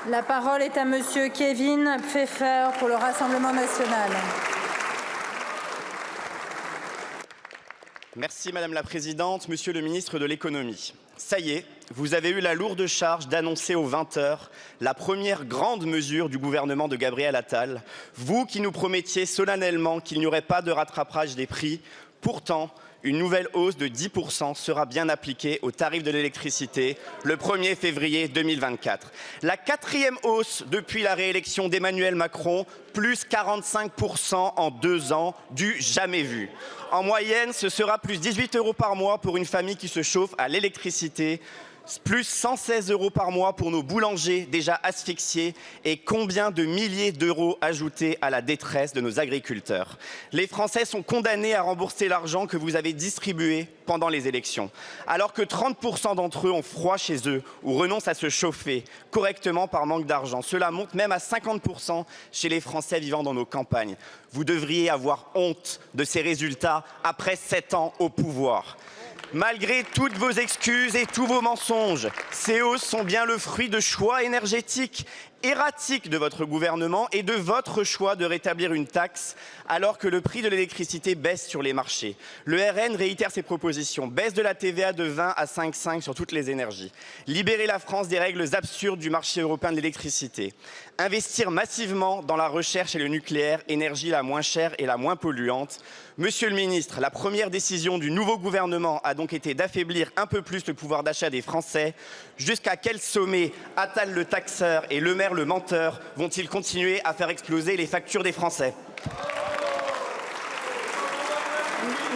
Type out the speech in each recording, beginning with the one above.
La parole est à Monsieur Kevin Pfeffer pour le Rassemblement national. Merci Madame la Présidente, Monsieur le Ministre de l'Économie. Ça y est, vous avez eu la lourde charge d'annoncer aux 20h la première grande mesure du gouvernement de Gabriel Attal. Vous qui nous promettiez solennellement qu'il n'y aurait pas de rattrapage des prix. Pourtant, une nouvelle hausse de 10% sera bien appliquée au tarif de l'électricité le 1er février 2024. La 4e hausse depuis la réélection d'Emmanuel Macron, plus 45% en 2 ans, du jamais vu. En moyenne, ce sera plus 18 € par mois pour une famille qui se chauffe à l'électricité, plus 116 € par mois pour nos boulangers déjà asphyxiés et combien de milliers d'euros ajoutés à la détresse de nos agriculteurs. Les Français sont condamnés à rembourser l'argent que vous avez distribué pendant les élections. Alors que 30% d'entre eux ont froid chez eux ou renoncent à se chauffer correctement par manque d'argent. Cela monte même à 50% chez les Français vivant dans nos campagnes. Vous devriez avoir honte de ces résultats après 7 ans au pouvoir. Malgré toutes vos excuses et tous vos mensonges, ces hausses sont bien le fruit de choix énergétiques erratiques de votre gouvernement et de votre choix de rétablir une taxe alors que le prix de l'électricité baisse sur les marchés. Le RN réitère ses propositions, baisse de la TVA de 20 à 5,5 sur toutes les énergies, libérer la France des règles absurdes du marché européen de l'électricité, investir massivement dans la recherche et le nucléaire, énergie la moins chère et la moins polluante. Monsieur le ministre, la première décision du nouveau gouvernement a donc été d'affaiblir un peu plus le pouvoir d'achat des Français. Jusqu'à quel sommet Attal le taxeur et Le Maire le menteur vont-ils continuer à faire exploser les factures des Français?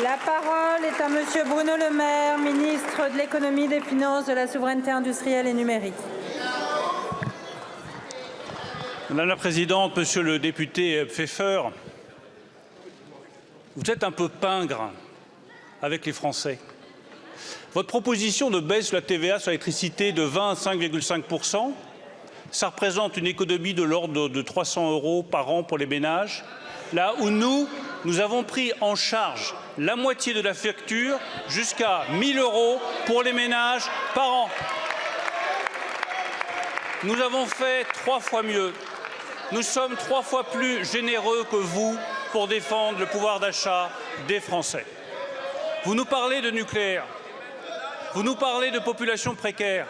La parole est à Monsieur Bruno Le Maire, ministre de l'Économie, des Finances, de la Souveraineté industrielle et numérique. Madame la Présidente, Monsieur le député Pfeffer, vous êtes un peu pingre avec les Français. Votre proposition de baisse de la TVA sur l'électricité de 20 à 5,5%, ça représente une économie de l'ordre de 300 € par an pour les ménages, là où nous avons pris en charge la moitié de la facture jusqu'à 1 000 € pour les ménages par an. Nous avons fait 3 fois mieux. Nous sommes 3 fois plus généreux que vous pour défendre le pouvoir d'achat des Français. Vous nous parlez de nucléaire, vous nous parlez de population précaire,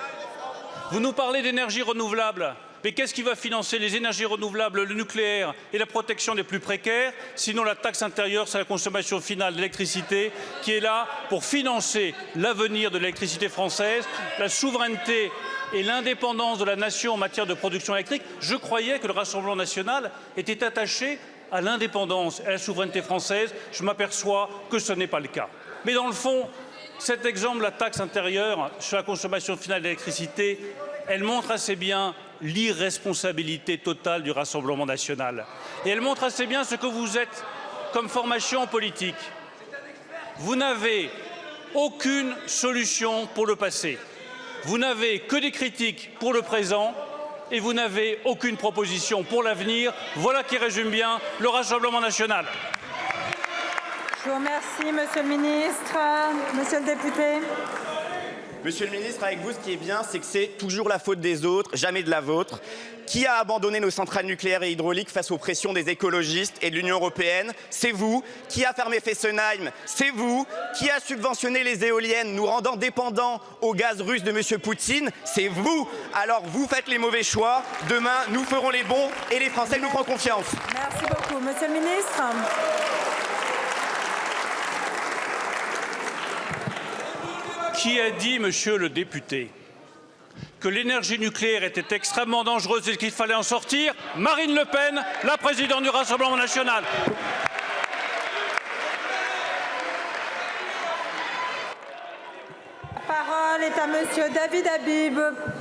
vous nous parlez d'énergie renouvelable. Mais qu'est-ce qui va financer les énergies renouvelables, le nucléaire et la protection des plus précaires, sinon la taxe intérieure sur la consommation finale d'électricité, qui est là pour financer l'avenir de l'électricité française, la souveraineté et l'indépendance de la nation en matière de production électrique? Je croyais que le Rassemblement national était attaché à l'indépendance et à la souveraineté française. Je m'aperçois que ce n'est pas le cas. Mais dans le fond, cet exemple, la taxe intérieure sur la consommation finale d'électricité, elle montre assez bien l'irresponsabilité totale du Rassemblement national. Et elle montre assez bien ce que vous êtes comme formation politique. Vous n'avez aucune solution pour le passé. Vous n'avez que des critiques pour le présent et vous n'avez aucune proposition pour l'avenir. Voilà qui résume bien le Rassemblement national. Je vous remercie, Monsieur le ministre. Monsieur le député. Monsieur le ministre, avec vous, ce qui est bien, c'est que c'est toujours la faute des autres, jamais de la vôtre. Qui a abandonné nos centrales nucléaires et hydrauliques face aux pressions des écologistes et de l'Union européenne? C'est vous. Qui a fermé Fessenheim? C'est vous. Qui a subventionné les éoliennes, nous rendant dépendants au gaz russe de Monsieur Poutine? C'est vous. Alors vous faites les mauvais choix. Demain, nous ferons les bons et les Français nous feront confiance. Merci beaucoup. Monsieur le ministre. Qui a dit, monsieur le député, que l'énergie nucléaire était extrêmement dangereuse et qu'il fallait en sortir? Marine Le Pen, la présidente du Rassemblement national. La parole est à Monsieur David Habib.